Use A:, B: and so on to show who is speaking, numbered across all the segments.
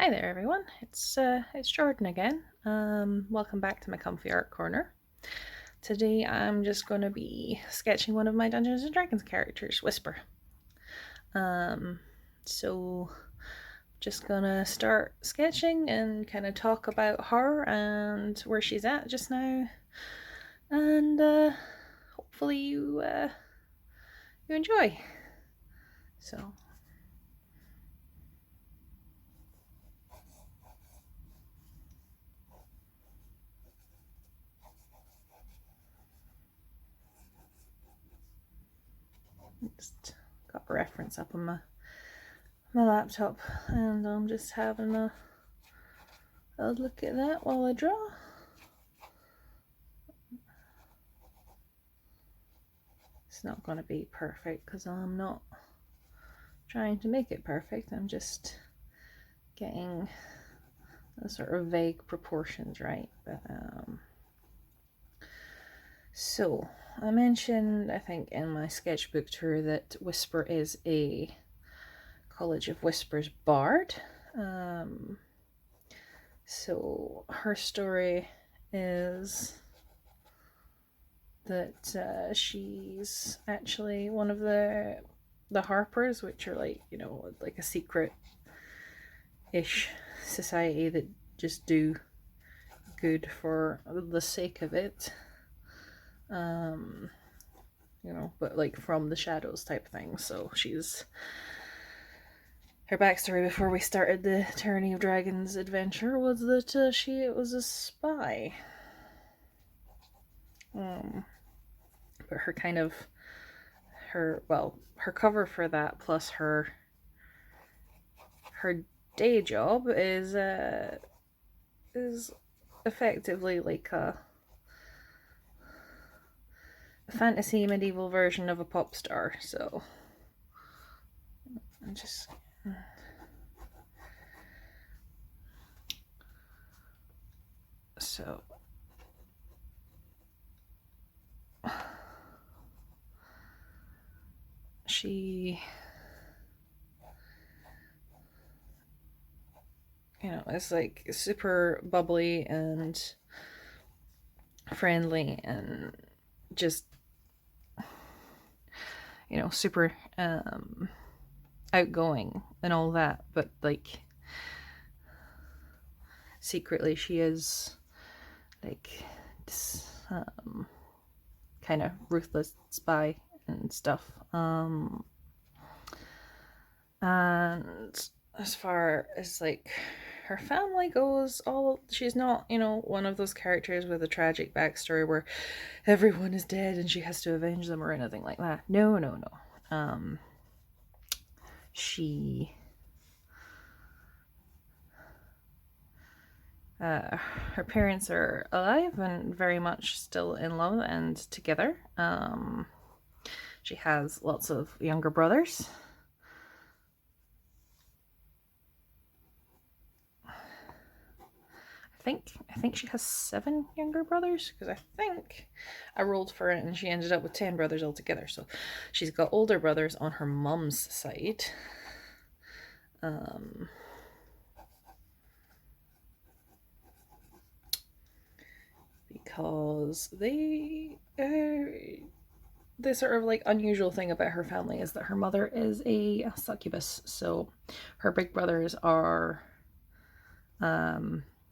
A: Hi there, everyone. It's Jordan again. Welcome back to my comfy art corner. Today I'm just going to be sketching one of my Dungeons and Dragons characters, Whisper. Um, so just gonna start sketching and kind of talk about her and where she's at just now, and hopefully you enjoy. So. Just got a reference up on my laptop, and I'm just having a look at that while I draw. It's not going to be perfect because I'm not trying to make it perfect. I'm just getting the sort of vague proportions right. But so I mentioned, I think, in my sketchbook tour that Whisper is a College of Whispers bard. So her story is that she's actually one of the Harpers, which are like a secret-ish society that just do good for the sake of it. But like from the shadows type thing. So her backstory before we started the Tyranny of Dragons adventure was that she was a spy. But her her cover for that plus her day job is effectively like a fantasy medieval version of a pop star. So I'm just so she is like super bubbly and friendly and just super outgoing and all that, but like secretly she is like this kind of ruthless spy and stuff. And as far as like her family goes, she's not one of those characters with a tragic backstory where everyone is dead and she has to avenge them or anything like that. No. She her parents are alive and very much still in love and together. She has lots of younger brothers. I think she has 7 younger brothers, because I think I rolled for it and she ended up with 10 brothers altogether. So she's got older brothers on her mum's side. Because the sort of like unusual thing about her family is that her mother is a succubus. So her big brothers are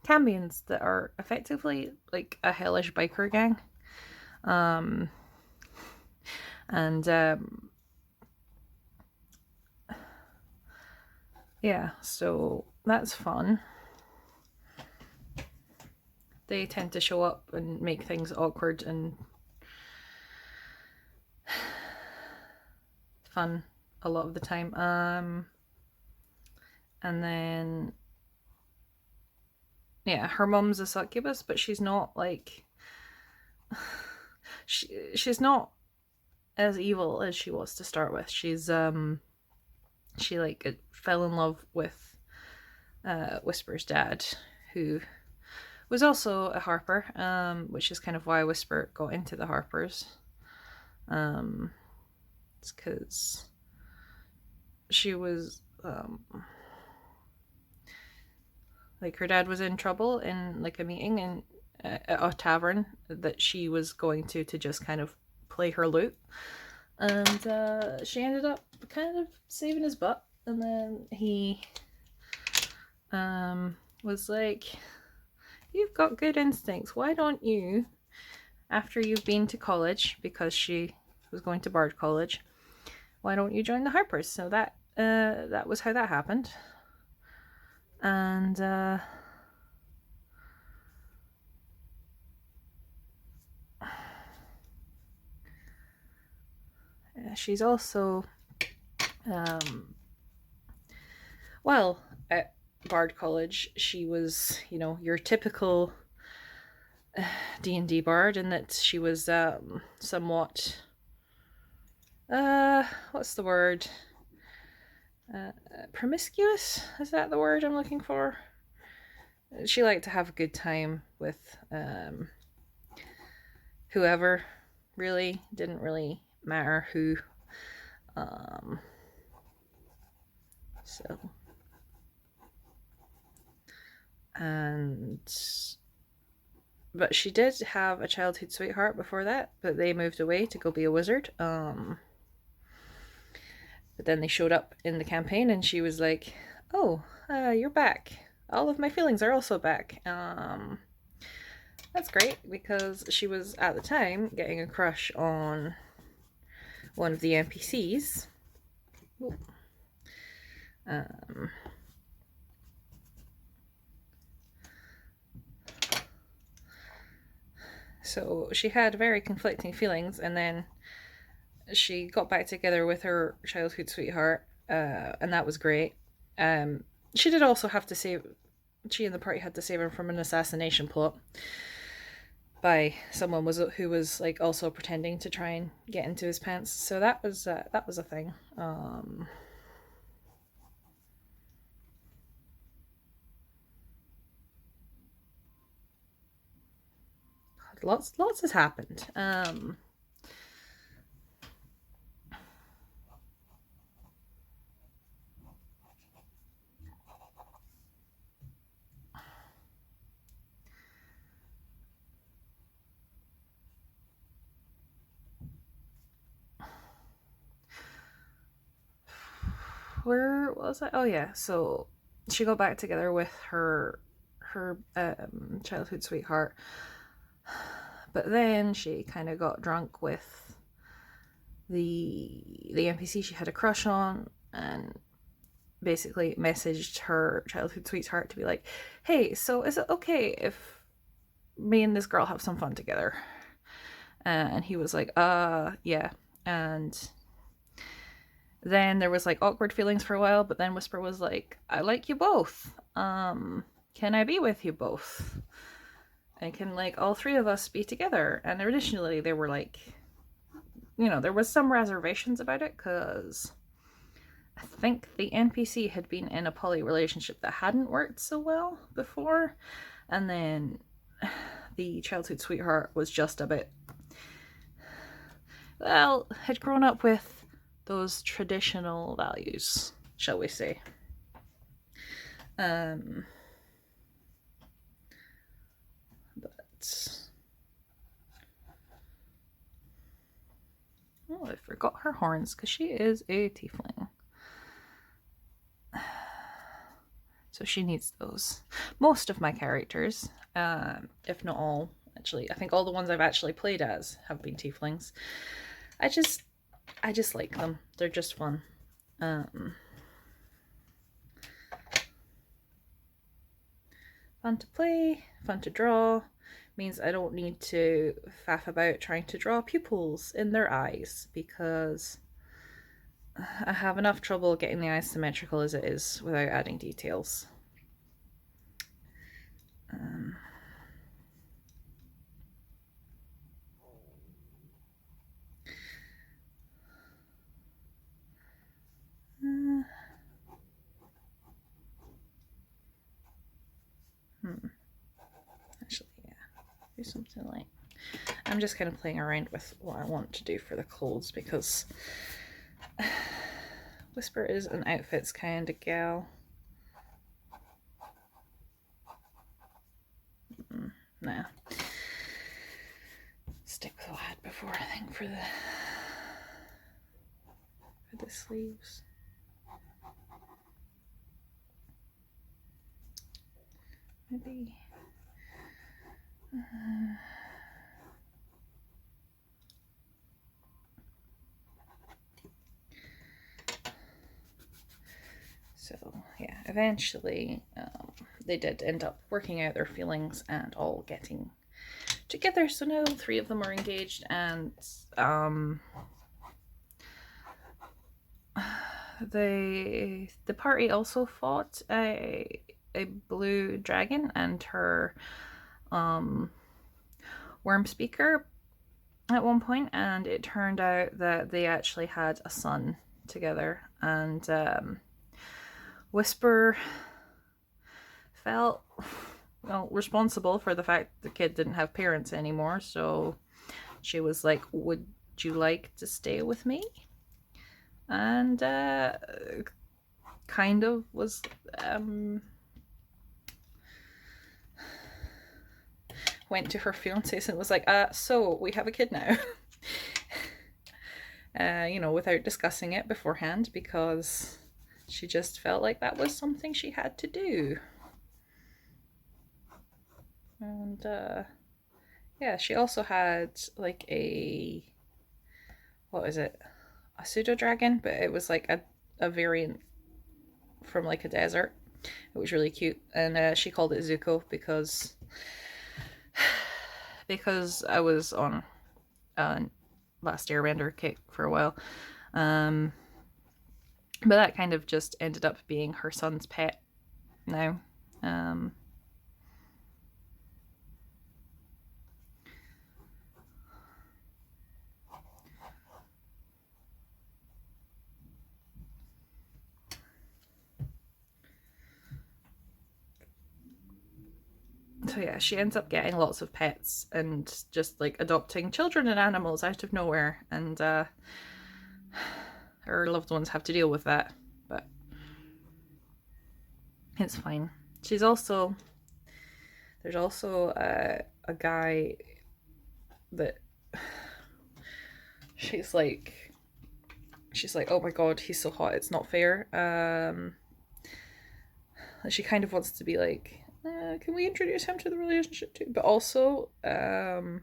A: Cambions that are effectively like a hellish biker gang. Yeah, so that's fun. They tend to show up and make things awkward and fun a lot of the time. And then yeah, her mum's a succubus, but she's not like she's not as evil as she was to start with. She's she like fell in love with Whisper's dad, who was also a Harper, which is kind of why Whisper got into the Harpers. It's because she was Like her dad was in trouble in like a meeting in a tavern that she was going to just kind of play her lute, and she ended up kind of saving his butt. And then he was like, "You've got good instincts. Why don't you, after you've been to college, because she was going to Bard College, why don't you join the Harpers?" So that was how that happened. And she's also well, at Bard College, she was, your typical D&D bard, in that she was somewhat what's the word? Promiscuous? Is that the word I'm looking for? She liked to have a good time with whoever. Really didn't really matter who. So and but she did have a childhood sweetheart before that, but they moved away to go be a wizard. But then they showed up in the campaign, and she was like, "Oh, you're back. All of my feelings are also back." That's great, because she was at the time getting a crush on one of the NPCs. So she had very conflicting feelings, and then she got back together with her childhood sweetheart, and that was great. She did also have to save. She and the party had to save him from an assassination plot by someone who was like also pretending to try and get into his pants. So that was a thing. Lots has happened. Where was I? Oh yeah, so she got back together with her childhood sweetheart, but then she kind of got drunk with the NPC she had a crush on, and basically messaged her childhood sweetheart to be like, "Hey, so is it okay if me and this girl have some fun together?" And he was like, yeah." And then there was like awkward feelings for a while, but then Whisper was like, "I like you both. Can I be with you both? And can like all three of us be together?" And originally they were like, there was some reservations about it, because I think the NPC had been in a poly relationship that hadn't worked so well before, and then the childhood sweetheart was just a bit, well, had grown up with those traditional values, shall we say. But oh, I forgot her horns, because she is a tiefling. So she needs those. Most of my characters, if not all, actually, I think all the ones I've actually played as have been tieflings. I just like them. They're just fun. Fun to play, fun to draw. Means I don't need to faff about trying to draw pupils in their eyes, because I have enough trouble getting the eyes symmetrical as it is without adding details. Actually, yeah, do something like, I'm just kind of playing around with what I want to do for the clothes, because Whisper is an outfits kind of gal. Nah. Stick with what I had before, I think, for the sleeves. Maybe. So yeah, eventually they did end up working out their feelings and all getting together. So now 3 of them are engaged, and the party also fought a blue dragon and her worm speaker at one point, and it turned out that they actually had a son together, and Whisper felt responsible for the fact the kid didn't have parents anymore, so she was like, would you like to stay with me? And kind of was went to her fiance and was like, so we have a kid now. Without discussing it beforehand, because she just felt like that was something she had to do. And yeah, she also had like a pseudo dragon, but it was like a variant from like a desert. It was really cute, and she called it Zuko because I was on Last Airbender kick for a while, but that kind of just ended up being her son's pet now. So yeah, she ends up getting lots of pets and just like adopting children and animals out of nowhere, and her loved ones have to deal with that, but it's fine. There's also a guy that she's like, oh my god, he's so hot, it's not fair. She kind of wants to be like, can we introduce him to the relationship too? But also, I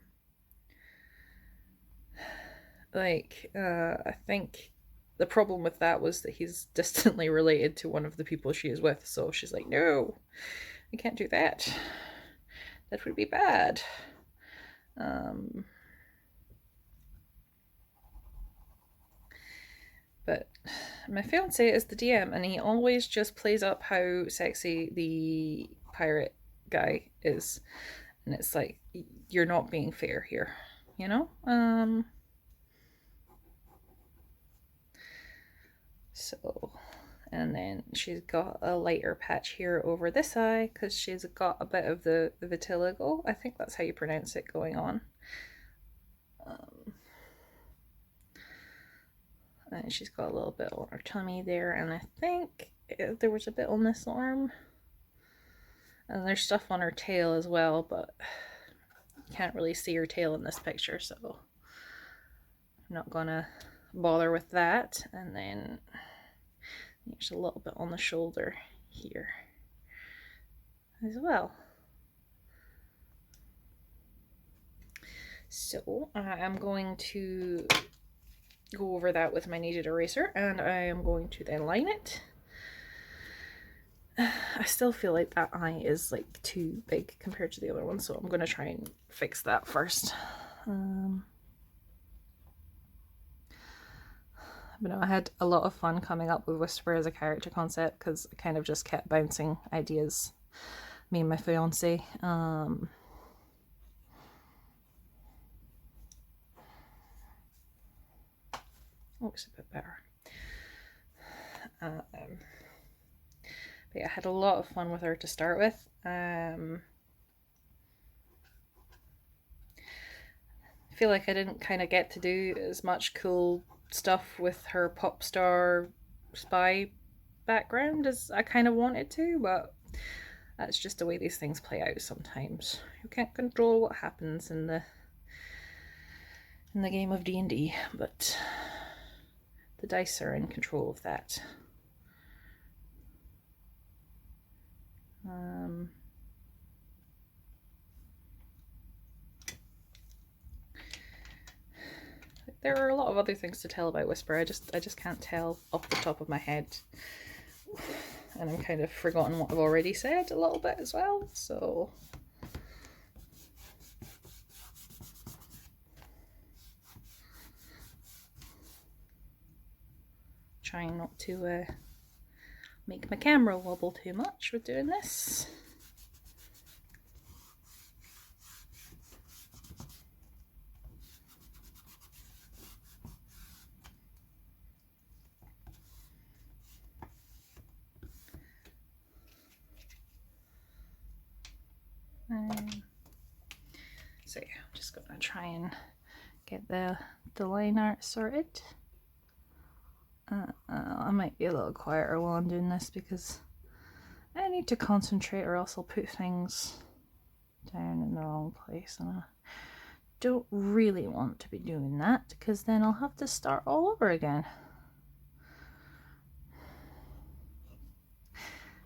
A: think the problem with that was that he's distantly related to one of the people she is with. So she's like, no, I can't do that. That would be bad. But my fiance is the DM, and he always just plays up how sexy the pirate guy is. And it's like, you're not being fair here, you know? So, and then she's got a lighter patch here over this eye because she's got a bit of the vitiligo. I think that's how you pronounce it going on. And she's got a little bit on her tummy there, and I think there was a bit on this arm. And there's stuff on her tail as well, but you can't really see her tail in this picture, so I'm not gonna bother with that. And then there's a little bit on the shoulder here as well. So I'm going to go over that with my kneaded eraser, and I am going to then line it. I still feel like that eye is like too big compared to the other one, so I'm going to try and fix that first. But no, I had a lot of fun coming up with Whisper as a character concept because I kind of just kept bouncing ideas, me and my fiance. Looks a bit better. But yeah, I had a lot of fun with her to start with. I feel like I didn't kind of get to do as much cool stuff with her popstar spy background as I kind of wanted to, but That's just the way these things play out sometimes. You can't control what happens in the game of D&D, but the dice are in control of that. There are a lot of other things to tell about Whisper. I just can't tell off the top of my head. And I'm kind of forgotten what I've already said a little bit as well, so trying not to make my camera wobble too much with doing this. So yeah, I'm just gonna try and get the line art sorted. I might be a little quieter while I'm doing this because I need to concentrate, or else I'll put things down in the wrong place, and I don't really want to be doing that because then I'll have to start all over again. I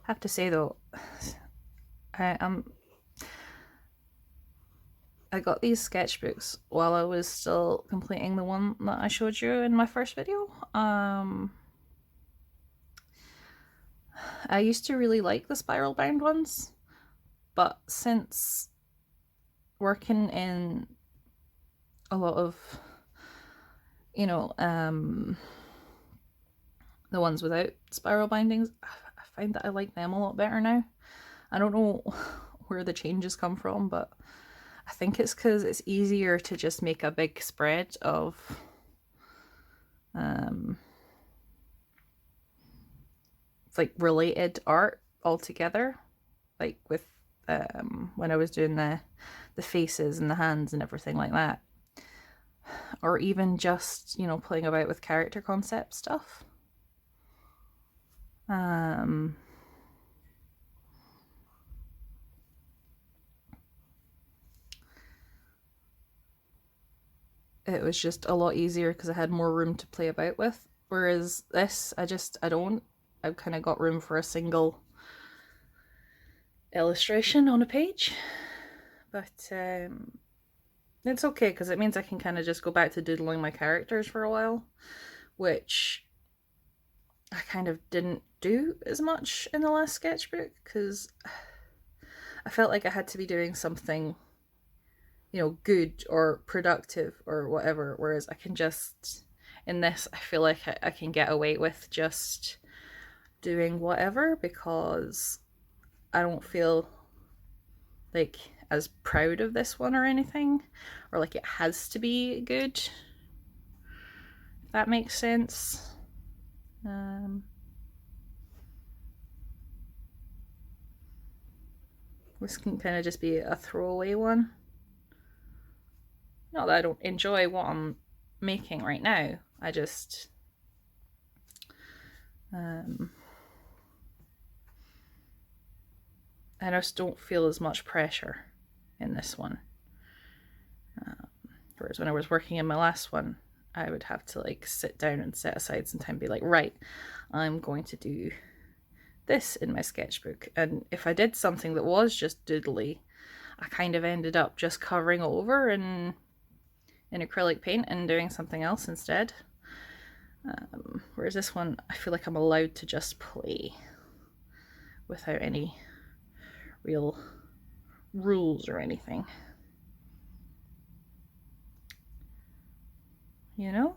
A: have to say though, I got these sketchbooks while I was still completing the one that I showed you in my first video. I used to really like the spiral bound ones, but since working in a lot of, you know, the ones without spiral bindings, I find that I like them a lot better now. I don't know where the changes come from, but I think it's because it's easier to just make a big spread of like related art all together, like with when I was doing the faces and the hands and everything like that, or even just, you know, playing about with character concept stuff. It was just a lot easier because I had more room to play about with, whereas this, I don't. I've kind of got room for a single illustration on a page, but it's okay because it means I can kind of just go back to doodling my characters for a while, which I kind of didn't do as much in the last sketchbook because I felt like I had to be doing something, you know, good or productive or whatever, whereas I can just, in this, I feel like I can get away with just doing whatever because I don't feel like as proud of this one or anything, or like it has to be good, if that makes sense. This can kind of just be a throwaway one. Not that I don't enjoy what I'm making right now, I just don't feel as much pressure in this one. Whereas when I was working in my last one, I would have to like sit down and set aside some time and be like, right, I'm going to do this in my sketchbook. And if I did something that was just doodly, I kind of ended up just covering over in acrylic paint and doing something else instead. Whereas this one, I feel like I'm allowed to just play without any real rules or anything. You know?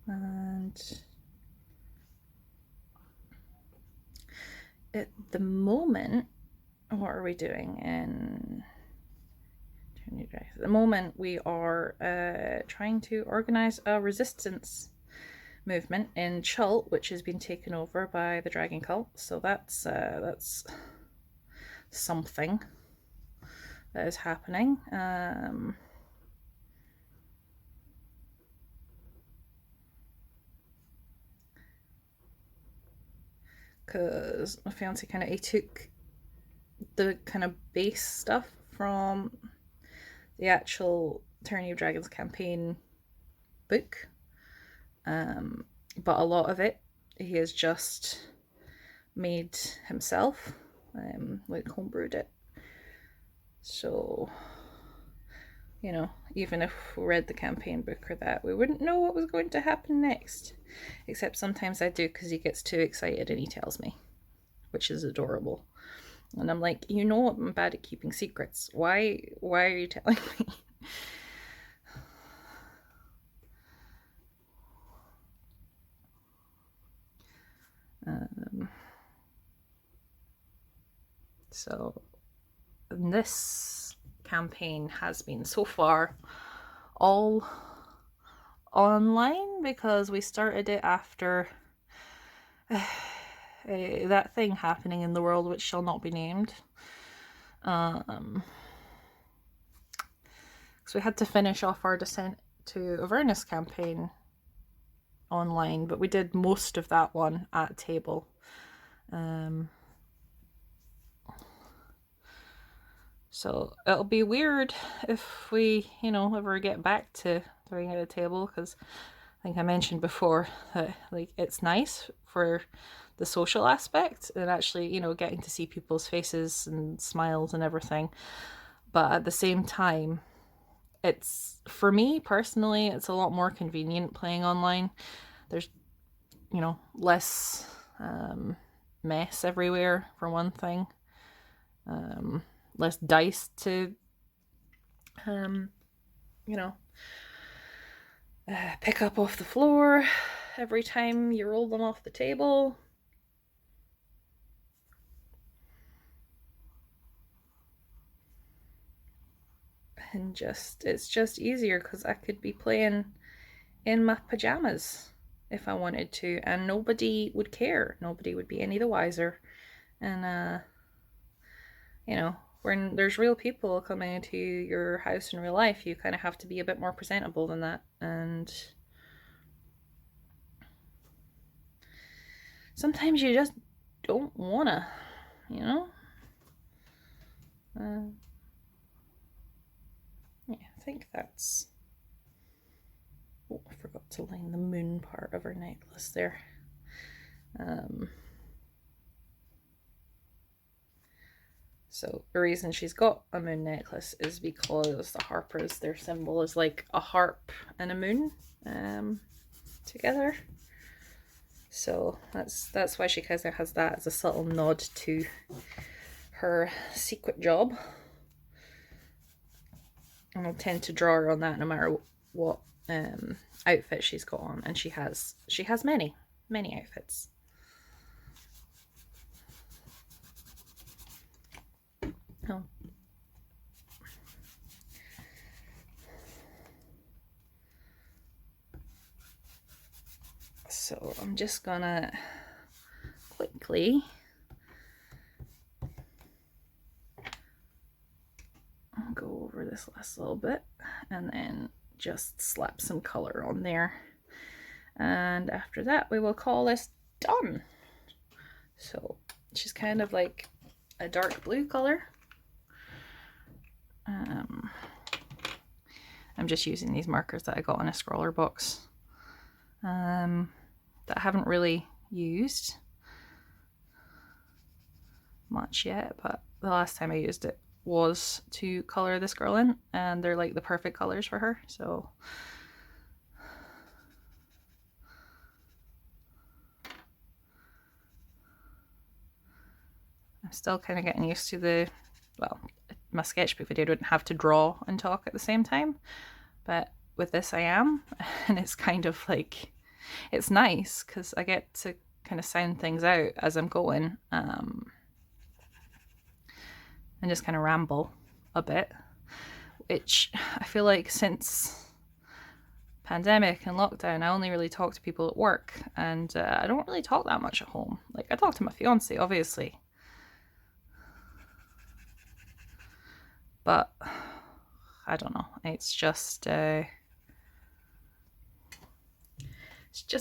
A: And at the moment, what are we doing in at the moment? We are trying to organize a resistance movement in Chult, which has been taken over by the dragon cult. So that's something that is happening. because my fiance he took the kind of base stuff from the actual Tyranny of Dragons campaign book, but a lot of it he has just made himself, like homebrewed it. So, you know, even if we read the campaign book or that, we wouldn't know what was going to happen next. Except sometimes I do, because he gets too excited and he tells me, which is adorable. And I'm like, you know I'm bad at keeping secrets. Why are you telling me? So this campaign has been so far all online, because we started it after that thing happening in the world which shall not be named. So we had to finish off our Descent to Avernus campaign online, but we did most of that one at table. So it'll be weird if we, ever get back to doing it at a table, because I think I mentioned before that it's nice for the social aspect and actually, getting to see people's faces and smiles and everything. But at the same time, it's, for me personally, it's a lot more convenient playing online. There's, less mess everywhere, for one thing. Less dice to, pick up off the floor every time you roll them off the table. And it's just easier, because I could be playing in my pajamas if I wanted to, and nobody would care. Nobody would be any the wiser. And when there's real people coming into your house in real life, you kind of have to be a bit more presentable than that. And sometimes you just don't wanna, yeah, I think that's... Oh, I forgot to line the moon part of her necklace there. So the reason she's got a moon necklace is because the Harpers, their symbol is like a harp and a moon together. So that's why she kind of has that as a subtle nod to her secret job. And I'll tend to draw her on that no matter what outfit she's got on, and she has many outfits. Oh. So I'm just gonna quickly go over this last little bit and then just slap some color on there, and after that we will call this done. So she's kind of like a dark blue color. I'm just using these markers that I got in a scroller box that I haven't really used much yet, but the last time I used it was to color this girl in, and they're like the perfect colors for her. So I'm still kind of getting used to my sketchbook video didn't have to draw and talk at the same time, but with this I am, and it's kind of like, it's nice because I get to kind of sound things out as I'm going, and just kind of ramble a bit, which I feel like since pandemic and lockdown I only really talk to people at work, and I don't really talk that much at home. Like, I talk to my fiance obviously, but I don't know, it's just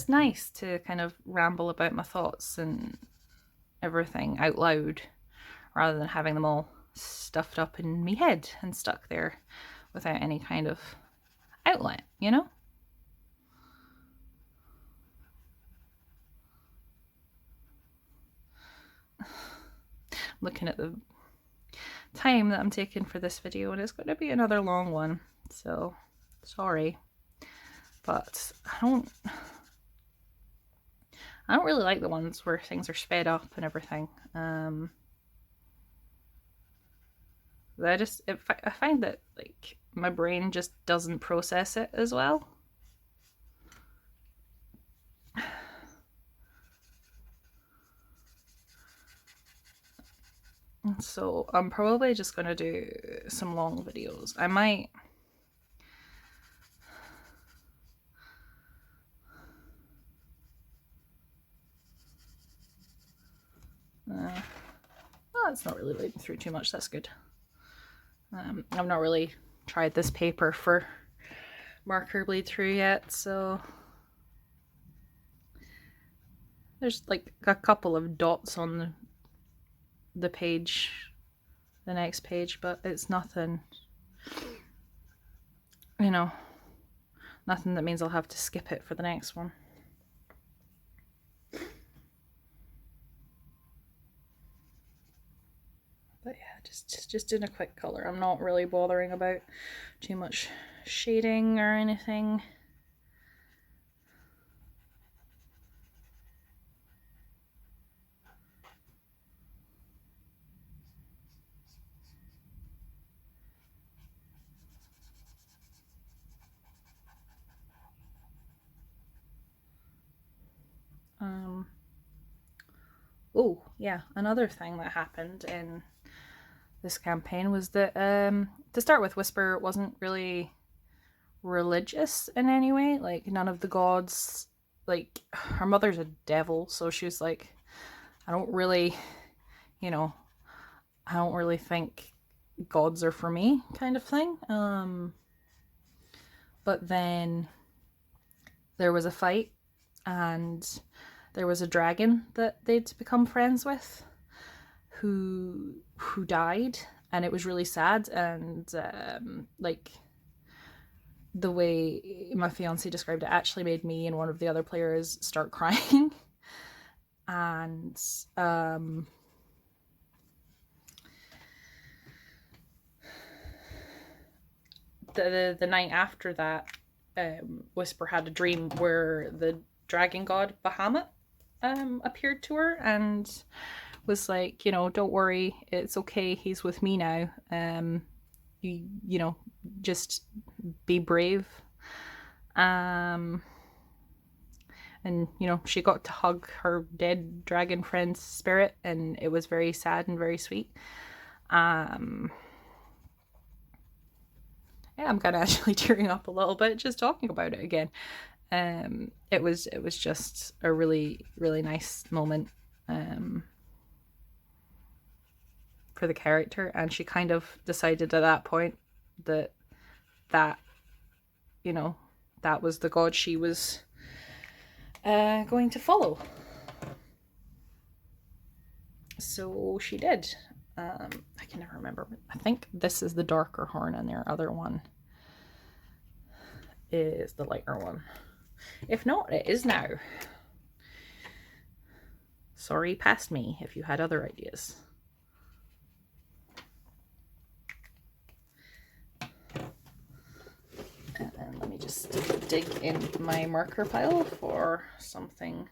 A: nice to kind of ramble about my thoughts and everything out loud rather than having them all stuffed up in me head and stuck there without any kind of outlet, you know? Looking at the time that I'm taking for this video, and it's going to be another long one, so sorry, but I don't really like the ones where things are sped up and everything. I find that like my brain just doesn't process it as well. So I'm probably just going to do some long videos. I might... oh, it's not really bleeding through too much. That's good. I've not really tried this paper for marker bleed through yet, so... There's like a couple of dots on the page, the next page, but it's nothing, you know, nothing that means I'll have to skip it for the next one. But yeah, just doing a quick color. I'm not really bothering about too much shading or anything. Oh yeah, another thing that happened in this campaign was that to start with, Whisper wasn't really religious in any way. Like, none of the gods, like, her mother's a devil, so she was like, I don't really, you know, I don't really think gods are for me, kind of thing. But then there was a fight, and there was a dragon that they'd become friends with who died, and it was really sad. And like, the way my fiance described it actually made me and one of the other players start crying. And the night after that, Whisper had a dream where the dragon god Bahamut appeared to her and was like, you know, don't worry, it's okay, he's with me now. You know, just be brave. And you know, she got to hug her dead dragon friend's spirit, and it was very sad and very sweet. Yeah, I'm kind of actually tearing up a little bit just talking about it again. It was just a really, really nice moment for the character, and she kind of decided at that point that you know, that was the god she was going to follow. So she did. I can never remember. I think this is the darker horn, and their other one is the lighter one. If not, it is now. Sorry, past me if you had other ideas. And let me just dig in my marker pile for something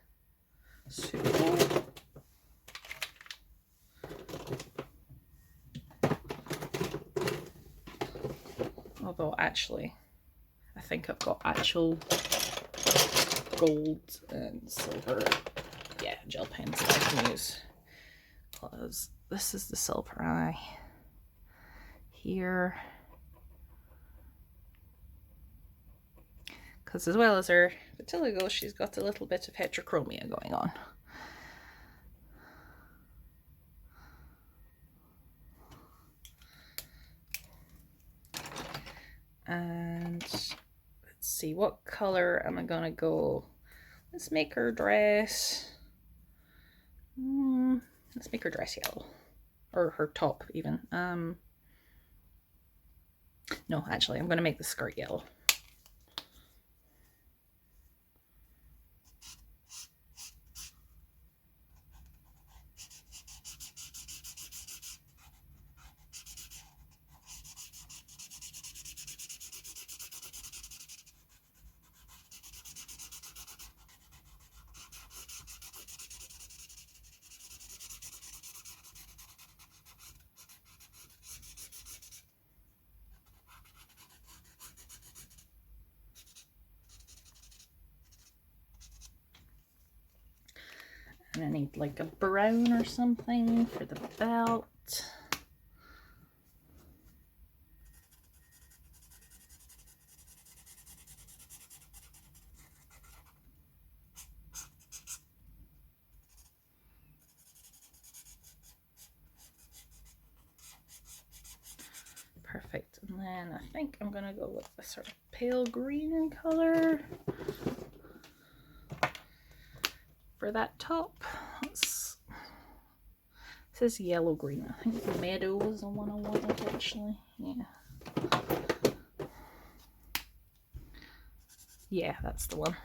A: suitable. Although actually, I think I've got actual gold and silver, yeah, gel pens that I can use, because this is the silver eye here. Because as well as her vitiligo, she's got a little bit of heterochromia going on. And let's see, what color am I gonna go? Let's make her dress. Let's make her dress yellow. Or her top, even. No, actually, I'm going to make the skirt yellow. And I need like a brown or something for the belt. Perfect. And then I think I'm going to go with a sort of pale green color for that top. This is yellow green. I think meadow was the one I wanted actually. Yeah, that's the one.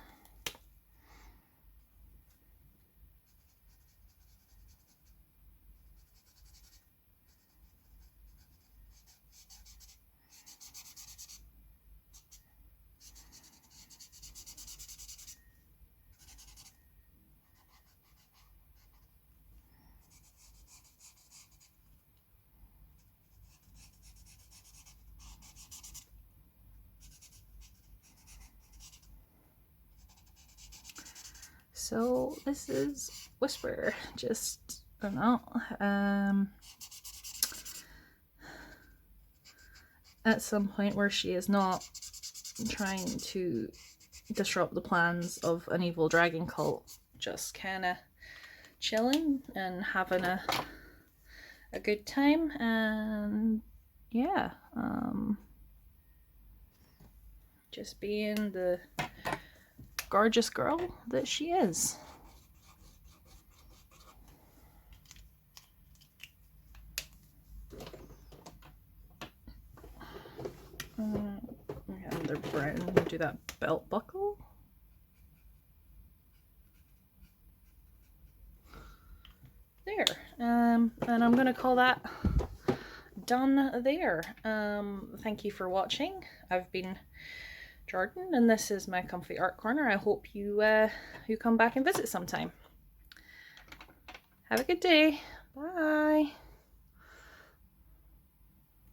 A: So this is Whisper, just, I don't know, at some point where she is not trying to disrupt the plans of an evil dragon cult, just kind of chilling and having a good time, and yeah, just being the gorgeous girl that she is. Another brown, do that belt buckle. There, and I'm gonna call that done there. Thank you for watching. I've been Jordan, and this is my comfy art corner. I hope you you come back and visit sometime. Have a good day. Bye.